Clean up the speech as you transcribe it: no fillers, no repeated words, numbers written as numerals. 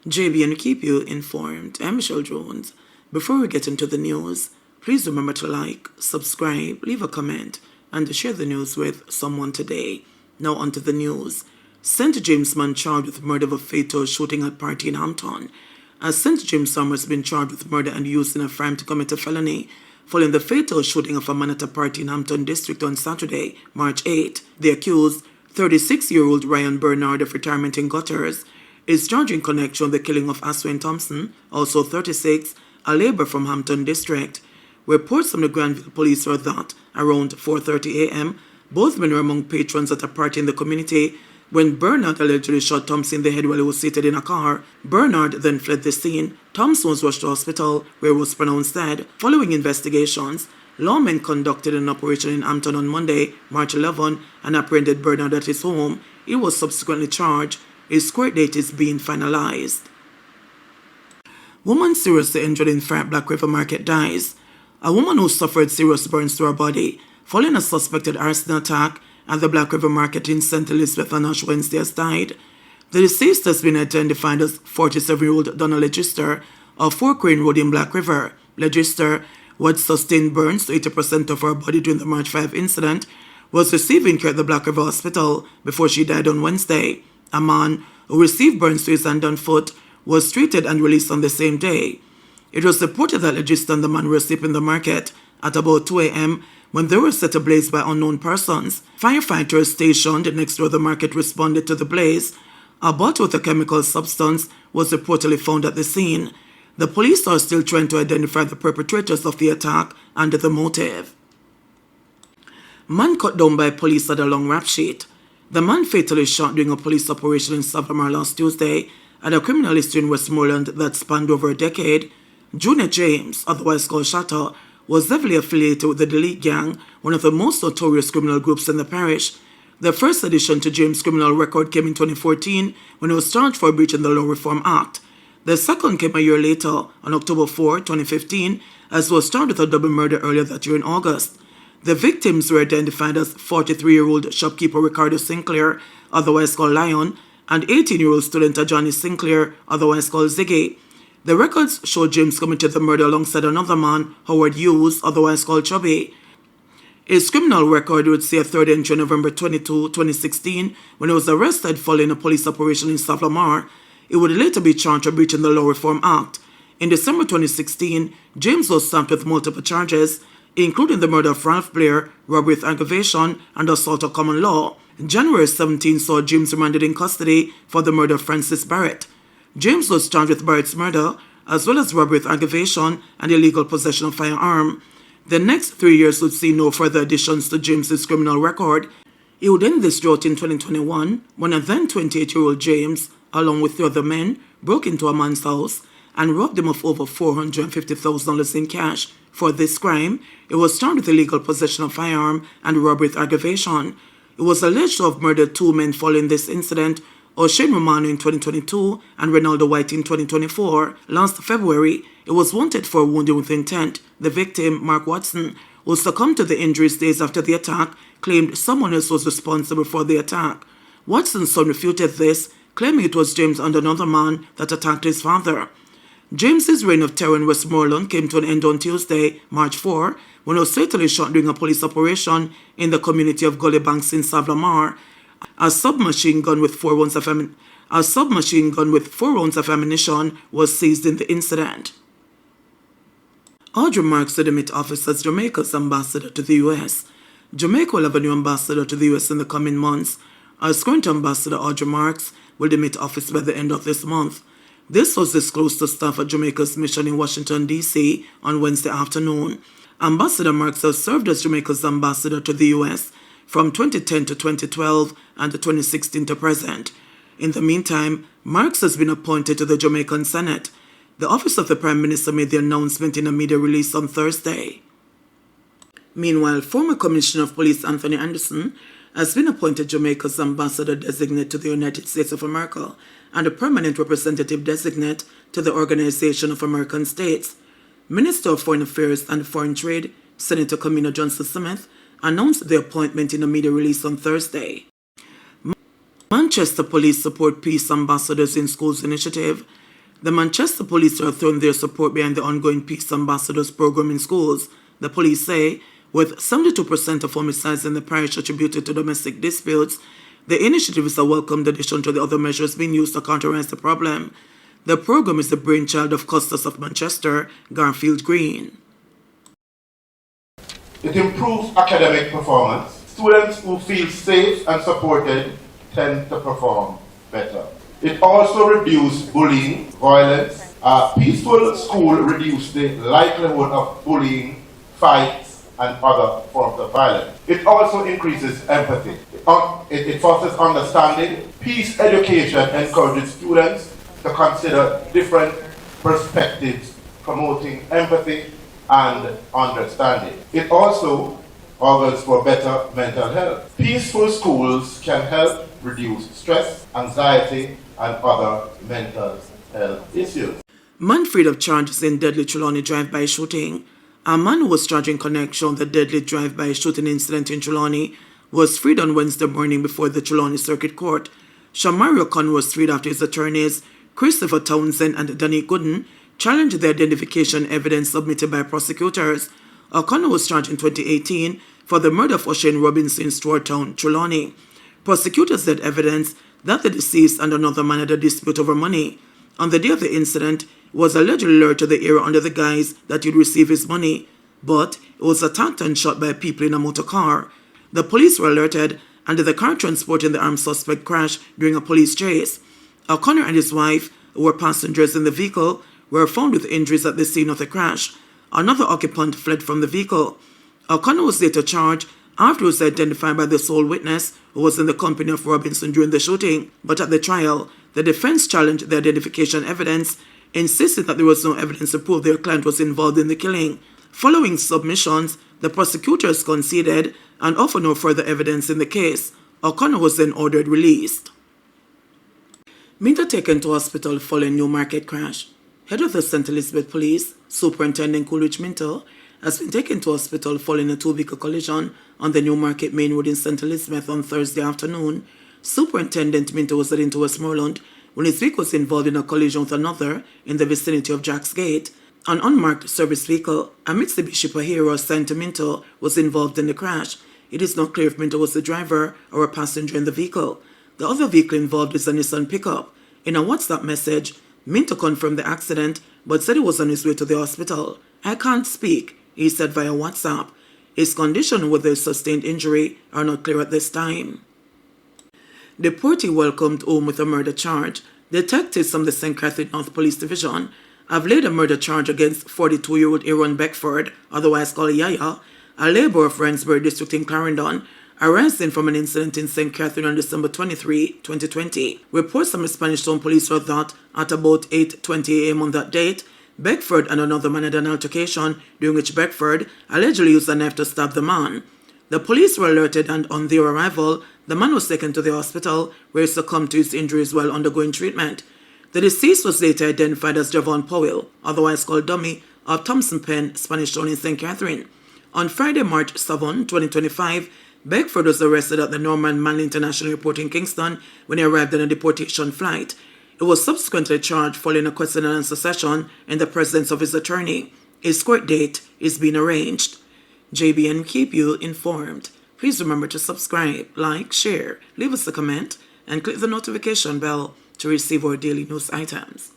JBNN keep you informed. I'm Michelle Jones. Before we get into the news, please remember to like, subscribe, leave a comment, and share the news with someone today. Now onto the news. St. James man charged with murder of a fatal shooting at party in Hampton. As St. James Summer has been charged with murder and use in a crime to commit a felony following the fatal shooting of a man at a party in Hampton District on Saturday, March 8. The accused, 36-year-old Ryan Bernard of retirement in Gutters, is charged in connection with the killing of Aswin Thompson, also 36, a labourer from Hampton District. Reports from the Granville Police were that, around 4:30 a.m., both men were among patrons at a party in the community when Bernard allegedly shot Thompson in the head while he was seated in a car. Bernard then fled the scene. Thompson was rushed to hospital, where he was pronounced dead. Following investigations, lawmen conducted an operation in Hampton on Monday, March 11, and apprehended Bernard at his home. He was subsequently charged. His court date is being finalized. Woman seriously injured in Fair Black River Market dies. A woman who suffered serious burns to her body following a suspected arson attack at the Black River Market in St. Elizabeth on Ash Wednesday has died. The deceased has been identified as 47-year-old Donna Legister of 4 Crane Road in Black River. Legister, who had sustained burns to 80% of her body during the March 5 incident, was receiving care at the Black River Hospital before she died on Wednesday. A man who received burns to his hand and foot was treated and released on the same day. It was reported that Legister and the man were asleep in the market at about 2 a.m. when they were set ablaze by unknown persons. Firefighters stationed next door to the market responded to the blaze. A bottle with a chemical substance was reportedly found at the scene. The police are still trying to identify the perpetrators of the attack and the motive. Man cut down by police at a long rap sheet. The man fatally shot during a police operation in Savamar last Tuesday at a criminal history in Westmoreland that spanned over a decade. Junior James, otherwise called Shatter, was heavily affiliated with the Delete Gang, one of the most notorious criminal groups in the parish. The first addition to James' criminal record came in 2014 when he was charged for breaching the Law Reform Act. The second came a year later, on October 4, 2015, as he was charged with a double murder earlier that year in August. The victims were identified as 43-year-old shopkeeper Ricardo Sinclair, otherwise called Lion, and 18-year-old student Johnny Sinclair, otherwise called Ziggy. The records show James committed the murder alongside another man, Howard Hughes, otherwise called Chubby. His criminal record would see a third entry on November 22, 2016, when he was arrested following a police operation in Savamar. He would later be charged for breaching the Law Reform Act. In December 2016, James was slapped with multiple charges, including the murder of Ralph Blair, robbery with aggravation, and assault of common law. January 17 saw James remanded in custody for the murder of Francis Barrett. James was charged with Barrett's murder, as well as robbery with aggravation and illegal possession of firearm. The next 3 years would see no further additions to James's criminal record. He would end this drought in 2021 when a then 28-year-old James, along with 3 other men, broke into a man's house and robbed him of over $450,000 in cash. For this crime, he was charged with illegal possession of firearm and robbery with aggravation. He was alleged to have murdered 2 men following this incident, O'Shane Romano in 2022 and Ronaldo White in 2024. Last February, he was wanted for wounding with intent. The victim, Mark Watson, who succumbed to the injuries days after the attack, claimed someone else was responsible for the attack. Watson's son refuted this, claiming it was James and another man that attacked his father. James's reign of terror in Westmoreland came to an end on Tuesday, March 4, when he was fatally shot during a police operation in the community of Gully Banks in Savamar. A submachine gun with 4 rounds of ammunition was seized in the incident. Audrey Marks to the Met Office as Jamaica's ambassador to the U.S. Jamaica will have a new ambassador to the U.S. in the coming months. As current ambassador Audrey Marks will the Met Office by the end of this month. This was disclosed to staff at Jamaica's mission in Washington, D.C. on Wednesday afternoon. Ambassador Marks has served as Jamaica's ambassador to the U.S. from 2010 to 2012 and 2016 to present. In the meantime, Marks has been appointed to the Jamaican Senate. The Office of the Prime Minister made the announcement in a media release on Thursday. Meanwhile, former Commissioner of Police Anthony Anderson has been appointed Jamaica's ambassador designate to the United States of America and a permanent representative designate to the Organization of American States. Minister of Foreign Affairs and Foreign Trade, Senator Kamina Johnson-Smith, announced the appointment in a media release on Thursday. Manchester Police Support Peace Ambassadors in Schools initiative. The Manchester police are throwing their support behind the ongoing Peace Ambassadors program in schools. The police say, with 72% of homicides in the parish attributed to domestic disputes, the initiative is a welcome addition to the other measures being used to counteract the problem. The program is the brainchild of Custos of Manchester, Garfield Green. It improves academic performance. Students who feel safe and supported tend to perform better. It also reduces bullying, violence. A peaceful school reduces the likelihood of bullying, fights, and other forms of violence. It also increases empathy. It fosters understanding. Peace education encourages students to consider different perspectives, promoting empathy and understanding. It also augurs for better mental health. Peaceful schools can help reduce stress, anxiety, and other mental health issues. Man freed of charges in deadly Trelawney drive-by shooting. A man who was charged in connection with the deadly drive-by shooting incident in Trelawney was freed on Wednesday morning before the Trelawney Circuit Court. Shamario O'Connor was freed after his attorneys, Christopher Townsend and Danny Gooden, challenged the identification evidence submitted by prosecutors. O'Connor was charged in 2018 for the murder of O'Shane Robinson in Stewart Town, Trelawney. Prosecutors said evidence that the deceased and another man had a dispute over money. On the day of the incident, he was allegedly lured to the area under the guise that he'd receive his money, but he was attacked and shot by people in a motor car. The police were alerted, and the car transporting the armed suspect crashed during a police chase. O'Connor and his wife, who were passengers in the vehicle, were found with injuries at the scene of the crash. Another occupant fled from the vehicle. O'Connor was later charged after he was identified by the sole witness who was in the company of Robinson during the shooting. But at the trial, the defense challenged the identification evidence, insisting that there was no evidence to prove their client was involved in the killing. Following submissions, the prosecutors conceded and offered no further evidence in the case. O'Connor was then ordered released. Minto taken to hospital following Newmarket crash. Head of the St. Elizabeth Police, Superintendent Coolidge Minto, has been taken to hospital following a two-vehicle collision on the Newmarket Main Road in St. Elizabeth on Thursday afternoon. Superintendent Minto was heading to Westmoreland when his vehicle was involved in a collision with another in the vicinity of Jack's Gate. An unmarked service vehicle, a Mitsubishi Pajero assigned to Minto, was involved in the crash. It is not clear if Minto was the driver or a passenger in the vehicle. The other vehicle involved is a Nissan pickup. In a WhatsApp message, Minto confirmed the accident but said he was on his way to the hospital. "I can't speak," he said via WhatsApp. His condition and whether he sustained injury are not clear at this time. Deportee welcomed home with a murder charge. Detectives from the St. Catherine North Police Division have laid a murder charge against 42-year-old Aaron Beckford, otherwise called Yaya, a labourer of Rensbury District in Clarendon, arrested from an incident in St. Catherine on December 23, 2020. Reports from the Spanish Town Police were that at about 8:20 a.m. on that date, Beckford and another man had an altercation during which Beckford allegedly used a knife to stab the man. The police were alerted, and on their arrival, the man was taken to the hospital where he succumbed to his injuries while undergoing treatment. The deceased was later identified as Javon Powell, otherwise called Dummy, of Thompson Pen, Spanish Town in St. Catherine. On Friday, March 7, 2025, Beckford was arrested at the Norman Manley International Airport in Kingston when he arrived on a deportation flight. He was subsequently charged following a question and answer session in the presence of his attorney. His court date is being arranged. JBNN keep you informed. Please remember to subscribe, like, share, leave us a comment, and click the notification bell to receive our daily news items.